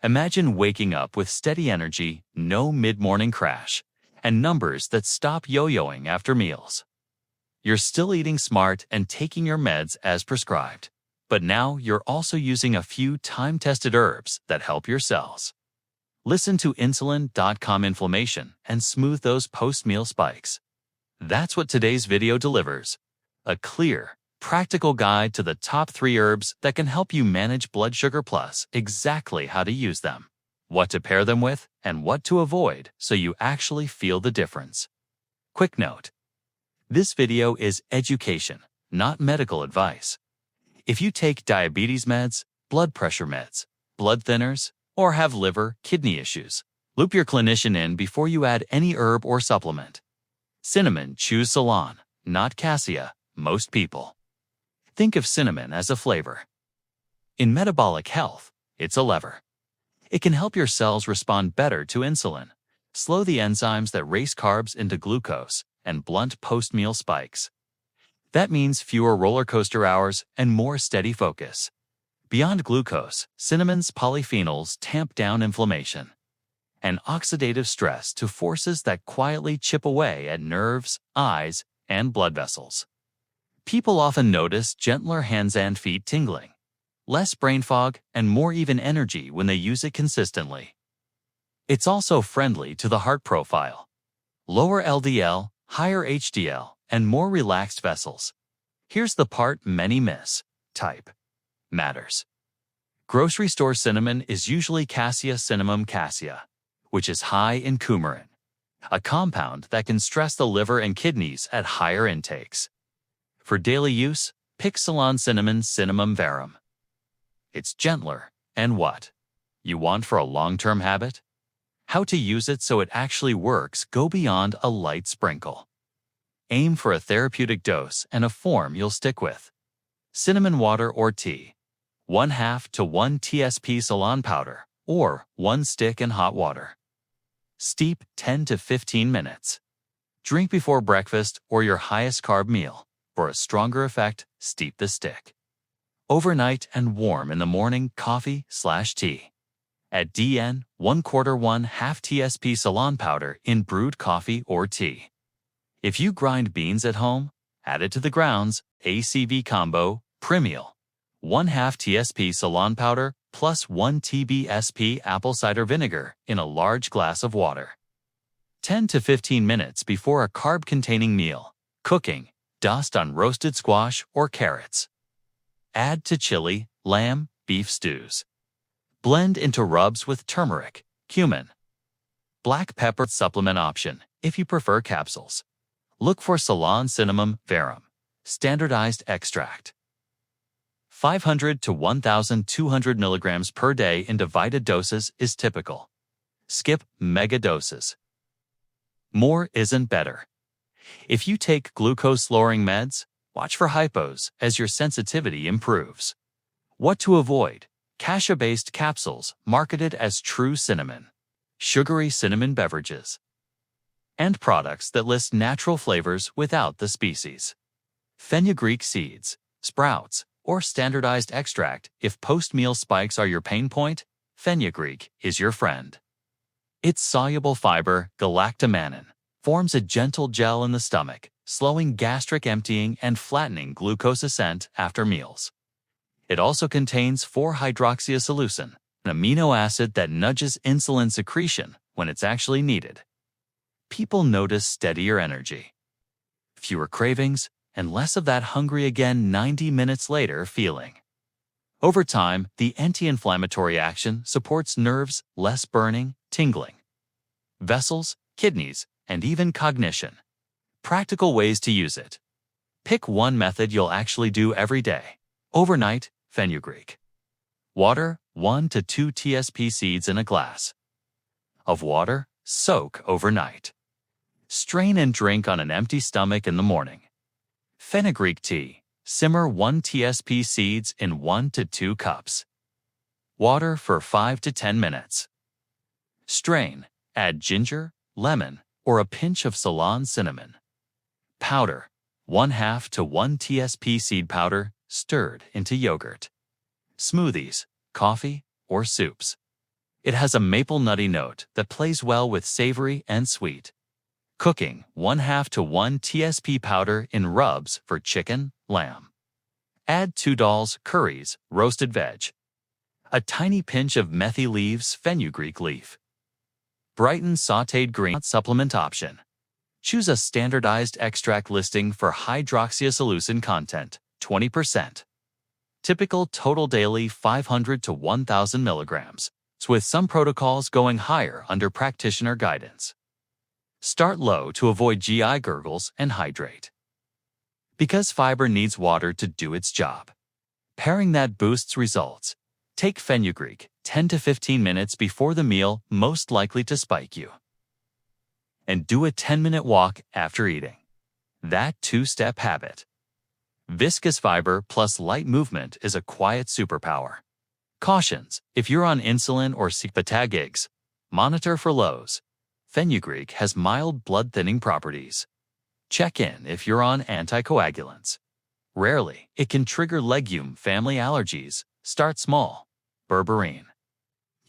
Imagine waking up with steady energy, no mid-morning crash, and numbers that stop yo-yoing after meals. You're still eating smart and taking your meds as prescribed, but now you're also using a few time-tested herbs that help your cells. Listen to insulin.com inflammation and smooth those post-meal spikes. That's what today's video delivers. A clear, practical guide to the top 3 herbs that can help you manage blood sugar plus exactly how to use them, what to pair them with, and what to avoid so you actually feel the difference. Quick note: this video is education, not medical advice. If you take diabetes meds, blood pressure meds, blood thinners, or have liver, kidney issues, loop your clinician in before you add any herb or supplement. Cinnamon, choose Ceylon, not Cassia, most people. Think of cinnamon as a flavor. In metabolic health, it's a lever. It can help your cells respond better to insulin, slow the enzymes that race carbs into glucose, and blunt post-meal spikes. That means fewer roller coaster hours and more steady focus. Beyond glucose, cinnamon's polyphenols tamp down inflammation and oxidative stress to forces that quietly chip away at nerves, eyes, and blood vessels. People often notice gentler hands and feet tingling, less brain fog, and more even energy when they use it consistently. It's also friendly to the heart profile. Lower LDL, higher HDL, and more relaxed vessels. Here's the part many miss: type matters. Grocery store cinnamon is usually Cassia cinnamon cassia, which is high in coumarin, a compound that can stress the liver and kidneys at higher intakes. For daily use, pick Ceylon cinnamon cinnamon verum. It's gentler, and what you want for a long-term habit? How to use it so it actually works go beyond a light sprinkle. Aim for a therapeutic dose and a form you'll stick with. Cinnamon water or tea, 1/2 to 1 tsp Ceylon powder, or 1 stick in hot water. Steep 10 to 15 minutes. Drink before breakfast or your highest carb meal. For a stronger effect, steep the stick. Overnight and warm in the morning coffee/tea. Add DN 1/4 tsp Ceylon powder in brewed coffee or tea. If you grind beans at home, add it to the grounds ACV combo Premial, 1/2 tsp Ceylon powder plus 1 tbsp apple cider vinegar in a large glass of water. 10 to 15 minutes before a carb-containing meal. Cooking, dust on roasted squash or carrots. Add to chili, lamb, beef stews. Blend into rubs with turmeric, cumin. Black pepper supplement option if you prefer capsules. Look for Ceylon cinnamon verum, standardized extract. 500 to 1,200 milligrams per day in divided doses is typical. Skip mega doses. More isn't better. If you take glucose-lowering meds, watch for hypos as your sensitivity improves. What to avoid: Cassia-based capsules marketed as true cinnamon, sugary cinnamon beverages, and products that list natural flavors without the species. Fenugreek seeds, sprouts, or standardized extract. If post-meal spikes are your pain point, fenugreek is your friend. Its soluble fiber, galactomannan, forms a gentle gel in the stomach, slowing gastric emptying and flattening glucose ascent after meals. It also contains 4-hydroxyisoleucine, an amino acid that nudges insulin secretion when it's actually needed. People notice steadier energy, fewer cravings, and less of that hungry again 90 minutes later feeling. Over time, the anti-inflammatory action supports nerves, less burning, tingling, vessels, kidneys, and even cognition. Practical ways to use it. Pick one method you'll actually do every day. Overnight, fenugreek. Water, 1 to 2 tsp seeds in a glass of water, soak overnight. Strain and drink on an empty stomach in the morning. Fenugreek tea, simmer 1 tsp seeds in 1 to 2 cups. Water for 5 to 10 minutes. Strain, add ginger, lemon, or a pinch of Ceylon cinnamon. Powder, 1/2 to 1 tsp seed powder, stirred into yogurt. Smoothies, coffee, or soups. It has a maple nutty note that plays well with savory and sweet. Cooking 1/2 to 1 tsp powder in rubs for chicken, lamb. Add 2 dals, curries, roasted veg. A tiny pinch of methi leaves, fenugreek leaf. Brighten sautéed green supplement option. Choose a standardized extract listing for hydroxyacetyleucine content, 20%. Typical total daily 500 to 1,000 milligrams, with some protocols going higher under practitioner guidance. Start low to avoid GI gurgles and hydrate. Because fiber needs water to do its job. Pairing that boosts results. Take fenugreek 10 to 15 minutes before the meal most likely to spike you. And do a 10-minute walk after eating. That 2-step habit. Viscous fiber plus light movement is a quiet superpower. Cautions: if you're on insulin or gigs, monitor for lows. Fenugreek has mild blood-thinning properties. Check in if you're on anticoagulants. Rarely, it can trigger legume family allergies. Start small. Berberine.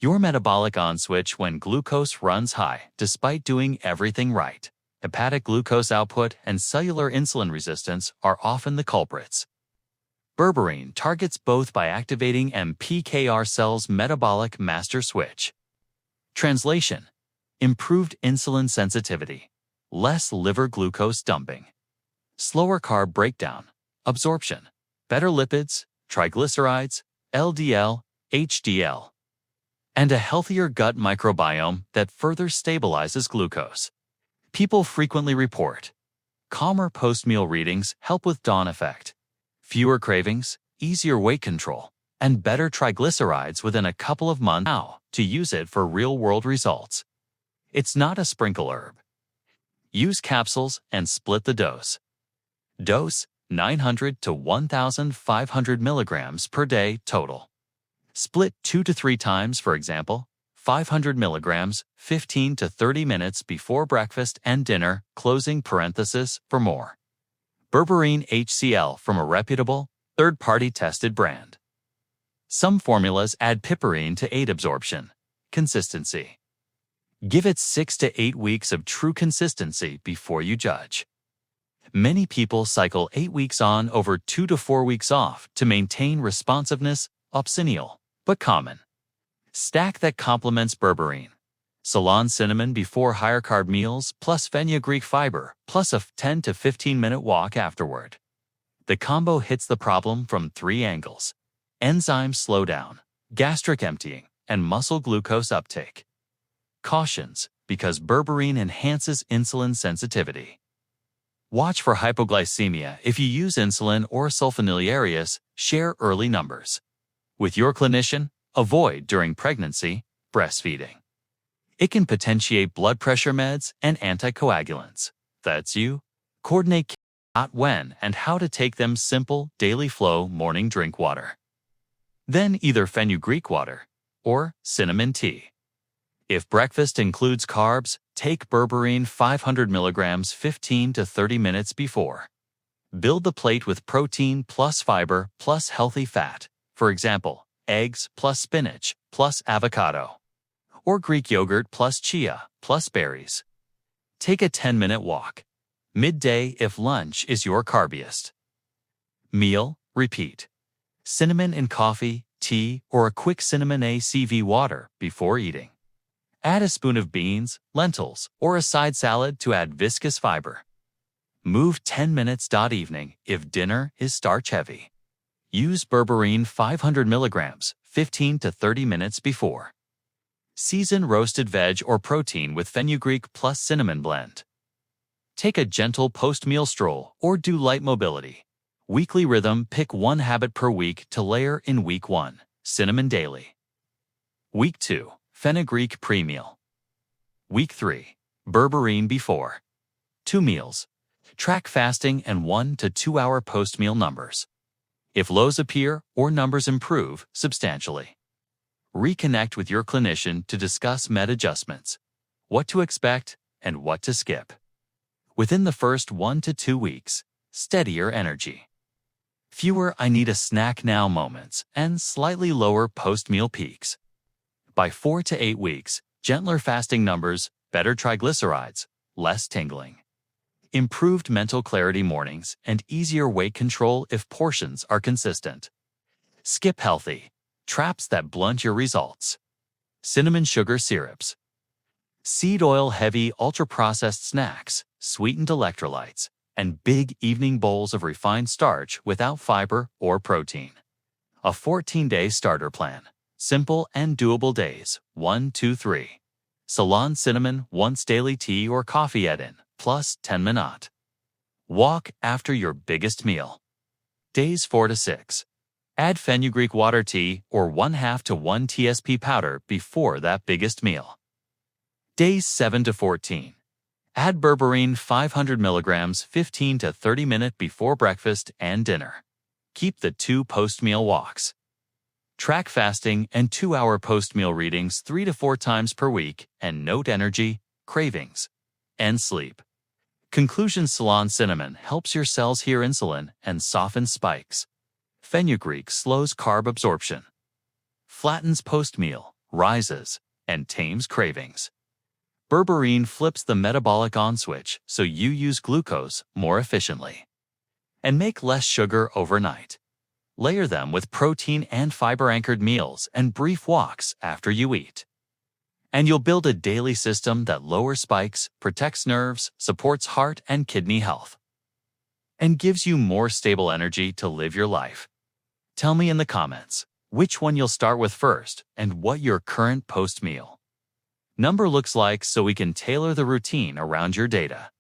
Your metabolic on switch when glucose runs high despite doing everything right. Hepatic glucose output and cellular insulin resistance are often the culprits. Berberine targets both by activating MPKR cells' metabolic master switch. Translation: improved insulin sensitivity, less liver glucose dumping, slower carb breakdown, absorption, better lipids, triglycerides, LDL, HDL, and a healthier gut microbiome that further stabilizes glucose. People frequently report calmer post-meal readings help with dawn effect, fewer cravings, easier weight control, and better triglycerides within a couple of months. Now, to use it for real-world results. It's not a sprinkle herb. Use capsules and split the dose. Dose: 900 to 1,500 milligrams per day total. Split 2 to 3 times, for example, 500 milligrams, 15 to 30 minutes before breakfast and dinner, closing parenthesis for more. Berberine HCl from a reputable, third-party tested brand. Some formulas add piperine to aid absorption. Consistency. Give it 6 to 8 weeks of true consistency before you judge. Many people cycle 8 weeks on over 2 to 4 weeks off to maintain responsiveness, optional, but common. Stack that complements berberine. Ceylon cinnamon before higher carb meals plus fenugreek fiber plus a 10 to 15 minute walk afterward. The combo hits the problem from 3 angles: enzyme slowdown, gastric emptying, and muscle glucose uptake. Cautions: because berberine enhances insulin sensitivity. Watch for hypoglycemia if you use insulin or sulfonylureas. Share early numbers with your clinician. Avoid during pregnancy, breastfeeding. It can potentiate blood pressure meds and anticoagulants. That's you. Coordinate when and how to take them. Simple, daily flow morning drink water. Then either fenugreek water or cinnamon tea. If breakfast includes carbs, take berberine 500 milligrams 15 to 30 minutes before. Build the plate with protein plus fiber plus healthy fat, for example, eggs plus spinach plus avocado, or Greek yogurt plus chia plus berries. Take a 10-minute walk. Midday if lunch is your carbiest. Meal, repeat. Cinnamon in coffee, tea, or a quick cinnamon ACV water before eating. Add a spoon of beans, lentils, or a side salad to add viscous fiber. Move 10 minutes. Evening if dinner is starch-heavy. Use berberine 500 milligrams 15 to 30 minutes before. Season roasted veg or protein with fenugreek plus cinnamon blend. Take a gentle post-meal stroll or do light mobility. Weekly rhythm: pick one habit per week to layer in. Week 1, cinnamon daily. Week 2, fenugreek pre-meal. Week 3, berberine before. 2 meals. Track fasting and 1 to 2 hour post-meal numbers. If lows appear or numbers improve substantially, reconnect with your clinician to discuss med adjustments, what to expect and what to skip. Within the first 1 to 2 weeks, steadier energy. Fewer "I need a snack now" moments and slightly lower post-meal peaks. By 4 to 8 weeks, gentler fasting numbers, better triglycerides, less tingling. Improved mental clarity mornings and easier weight control if portions are consistent. Skip healthy. Traps that blunt your results. Cinnamon sugar syrups. Seed oil-heavy ultra-processed snacks, sweetened electrolytes, and big evening bowls of refined starch without fiber or protein. A 14-day starter plan. Simple and doable days. 1, 2, 3. Ceylon Cinnamon once daily tea or coffee add-in, plus 10 minutes. Walk after your biggest meal. Days 4 to 6. Add Fenugreek water tea or 1/2 to 1 TSP powder before that biggest meal. Days 7 to 14. Add Berberine 500 mg 15 to 30 minutes before breakfast and dinner. Keep the 2 post-meal walks. Track fasting and 2-hour post-meal readings 3 to 4 times per week and note energy, cravings, and sleep. Conclusion: Ceylon Cinnamon helps your cells hear insulin and softens spikes. Fenugreek slows carb absorption. Flattens post-meal, rises, and tames cravings. Berberine flips the metabolic on switch so you use glucose more efficiently. And make less sugar overnight. Layer them with protein and fiber-anchored meals and brief walks after you eat. And you'll build a daily system that lowers spikes, protects nerves, supports heart and kidney health, and gives you more stable energy to live your life. Tell me in the comments which one you'll start with first and what your current post-meal number looks like so we can tailor the routine around your data.